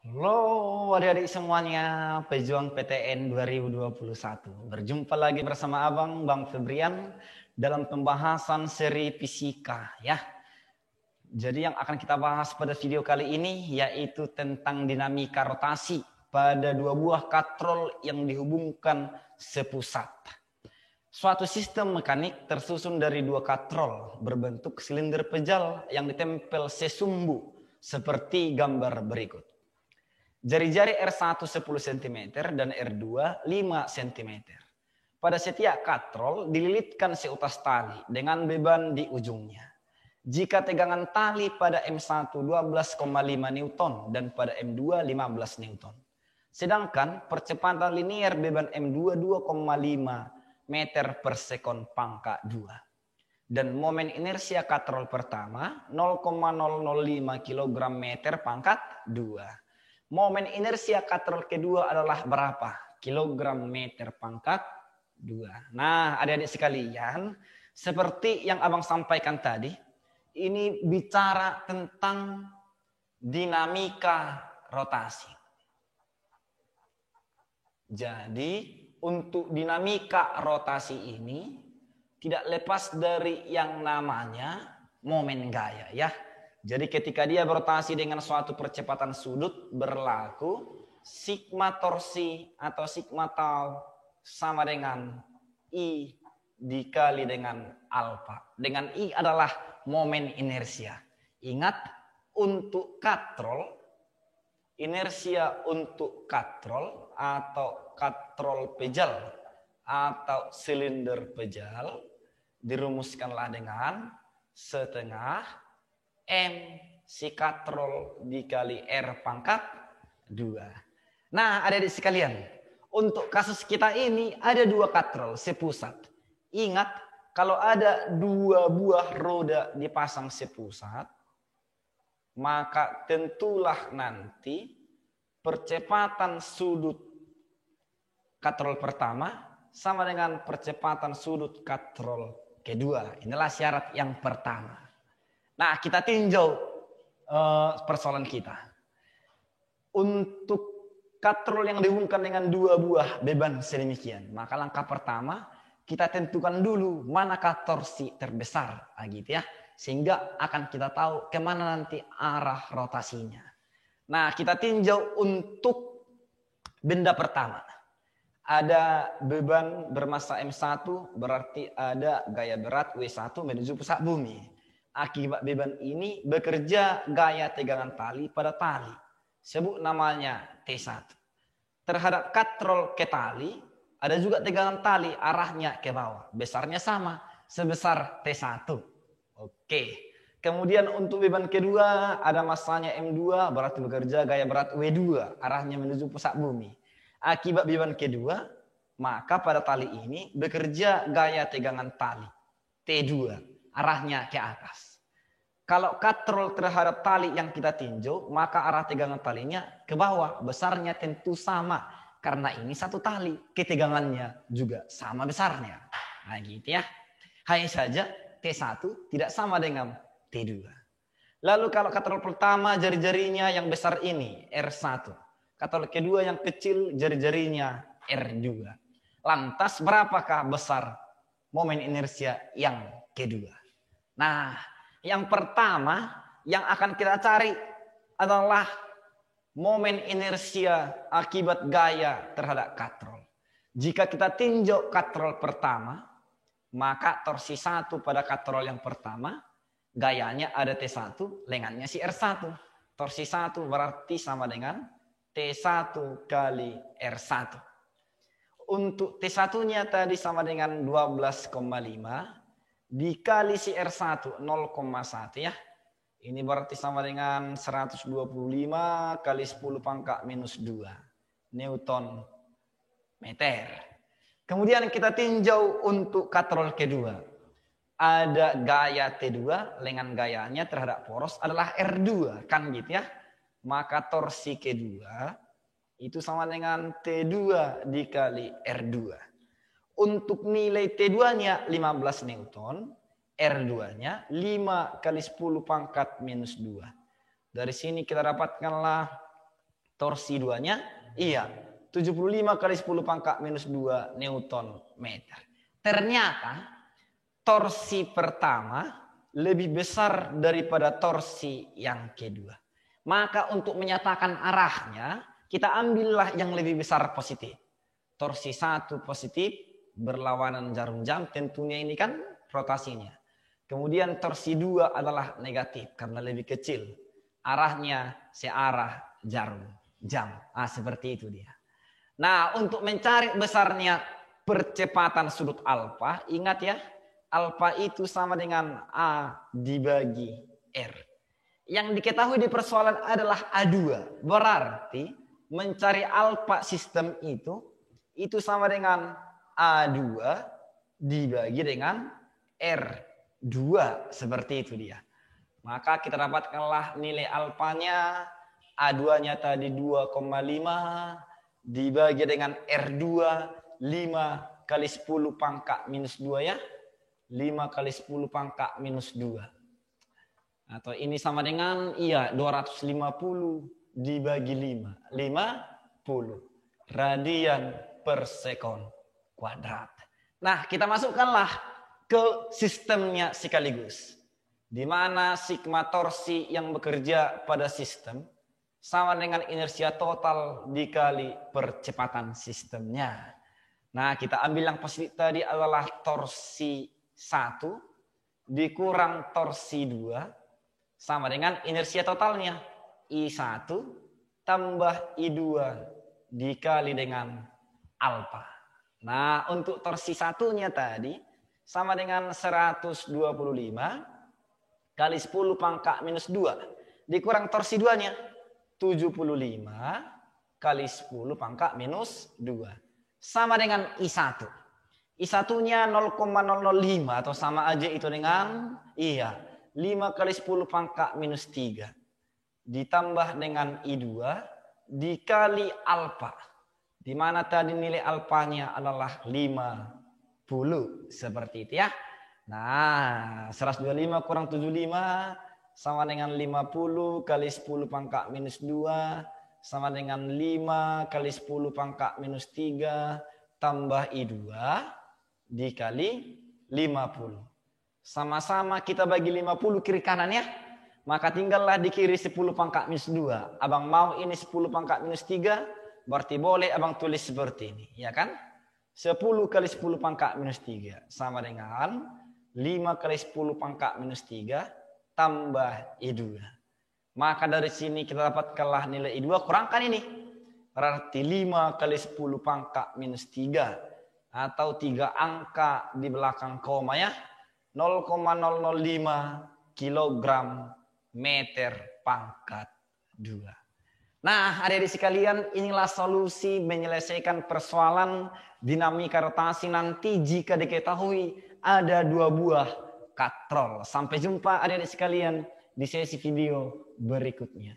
Halo adik-adik semuanya, pejuang PTN 2021. Berjumpa lagi bersama Abang, Bang Febrian, dalam pembahasan seri fisika ya. Jadi yang akan kita bahas pada video kali ini yaitu tentang dinamika rotasi pada dua buah katrol yang dihubungkan sepusat. Suatu sistem mekanik tersusun dari dua katrol berbentuk silinder pejal yang ditempel sesumbu seperti gambar berikut. Jari-jari R1 10 cm dan R2 5 cm. Pada setiap katrol dililitkan seutas tali dengan beban di ujungnya. Jika tegangan tali pada M1 12,5 Newton dan pada M2 15 Newton. Sedangkan percepatan linier beban M2 2,5 meter per sekon pangkat 2. Dan momen inersia katrol pertama 0,005 kg meter pangkat 2. Momen inersia katrol kedua adalah berapa? Kilogram meter pangkat 2. Nah, adik-adik sekalian, seperti yang abang sampaikan tadi, ini bicara tentang dinamika rotasi. Jadi, untuk dinamika rotasi ini tidak lepas dari yang namanya momen gaya ya. Jadi ketika dia berotasi dengan suatu percepatan sudut berlaku sigma torsi atau sigma tau sama dengan I dikali dengan alfa. Dengan I adalah momen inersia. Ingat, untuk katrol, inersia untuk katrol atau katrol pejal atau silinder pejal dirumuskanlah dengan setengah M si katrol dikali R pangkat 2. Nah, adik-adik sekalian, untuk kasus kita ini ada dua katrol sepusat. Ingat, kalau ada dua buah roda dipasang sepusat, maka tentulah nanti percepatan sudut katrol pertama sama dengan percepatan sudut katrol kedua. Inilah syarat yang pertama. Nah, kita tinjau persoalan kita. Untuk katrol yang dihubungkan dengan dua buah beban sedemikian, maka langkah pertama kita tentukan dulu manakah torsi terbesar, gitu ya, sehingga akan kita tahu kemana nanti arah rotasinya. Nah, kita tinjau untuk benda pertama. Ada beban bermassa M1, berarti ada gaya berat W1 menuju pusat bumi. Akibat beban ini bekerja gaya tegangan tali pada tali. Sebut namanya T1. Terhadap katrol ke tali, ada juga tegangan tali arahnya ke bawah. Besarnya sama, sebesar T1. Oke. Kemudian untuk beban kedua, ada massanya M2, berarti bekerja gaya berat W2, arahnya menuju pusat bumi. Akibat beban kedua, maka pada tali ini bekerja gaya tegangan tali T2, arahnya ke atas. Kalau katrol terhadap tali yang kita tinjau, maka arah tegangan talinya ke bawah. Besarnya tentu sama. Karena ini satu tali, ketegangannya juga sama besarnya. Nah gitu ya. Hanya saja T1 tidak sama dengan T2. Lalu kalau katrol pertama jari-jarinya yang besar ini, R1. Katrol kedua yang kecil jari-jarinya R2. Lantas berapakah besar momen inersia yang kedua? Nah, yang pertama yang akan kita cari adalah momen inersia akibat gaya terhadap katrol. Jika kita tinjau katrol pertama, maka torsi 1 pada katrol yang pertama, gayanya ada T1, lengannya si R1. Torsi 1 berarti sama dengan T1 kali R1. Untuk T1-nya tadi sama dengan 12,5 dikali si R1 0,1 ya. Ini berarti sama dengan 125 kali 10 pangkat minus 2 Newton meter. Kemudian kita tinjau untuk katrol kedua. Ada gaya T2, lengan gayanya terhadap poros adalah R2, kan gitu ya. Maka torsi kedua itu sama dengan T2 dikali R2. Untuk nilai T2-nya 15 Newton, R2-nya 5 kali 10 pangkat minus 2. Dari sini kita dapatkanlah Torsi 2-nya, iya, 75 kali 10 pangkat minus 2 Newton meter. Ternyata torsi pertama lebih besar daripada torsi yang kedua. Maka untuk menyatakan arahnya, kita ambillah yang lebih besar positif. Torsi 1 positif berlawanan jarum jam, tentunya ini kan rotasinya. Kemudian torsi 2 adalah negatif karena lebih kecil. Arahnya searah jarum jam. Seperti itu dia. Nah, untuk mencari besarnya percepatan sudut alfa, ingat ya, alfa itu sama dengan A dibagi R. Yang diketahui di persoalan adalah A2. Berarti mencari alfa sistem itu sama dengan A2 dibagi dengan R2. Seperti itu dia. Maka kita dapatkanlah nilai alfanya, A2-nya tadi 2,5 dibagi dengan R2, 5 kali 10 pangkat minus 2 ya. 5 kali 10 pangkat minus 2. Atau ini sama dengan, 250 dibagi 5. 50 radian per sekon kuadrat. Nah, kita masukkanlah ke sistemnya sekaligus. Di mana sigma torsi yang bekerja pada sistem sama dengan inersia total dikali percepatan sistemnya. Nah, kita ambil yang positif tadi adalah torsi 1 dikurang torsi 2 sama dengan inersia totalnya. I1 tambah I2 dikali dengan alfa. Nah, untuk torsi 1-nya tadi sama dengan 125 kali 10 pangkat minus 2 dikurang torsi 2-nya. 75 kali 10 pangkat minus 2. Sama dengan I1. I1-nya 0,005 atau sama aja itu dengan 5 kali 10 pangkat minus 3. Ditambah dengan I2 dikali alfa. Di mana tadi nilai alfanya adalah 50. Seperti itu ya. Nah, 125 kurang 75 sama dengan 50 kali 10 pangkat minus 2 sama dengan 5 kali 10 pangkat minus 3 tambah I2 dikali 50. Sama-sama kita bagi 50 kiri kanan ya. Maka tinggallah di kiri 10 pangkat minus 2. Abang mau ini 10 pangkat minus 3. Berarti boleh abang tulis seperti ini. Ya kan? 10 kali 10 pangkat minus 3. Sama dengan 5 kali 10 pangkat minus 3. Tambah I2. Maka dari sini kita dapatkanlah nilai I2. Kurangkan ini. Berarti 5 kali 10 pangkat minus 3. Atau 3 angka di belakang koma ya. 0,005 kilogram meter pangkat 2. Nah, adik-adik sekalian, inilah solusi menyelesaikan persoalan dinamika rotasi nanti jika diketahui ada 2 buah katrol. Sampai jumpa adik-adik sekalian di sesi video berikutnya.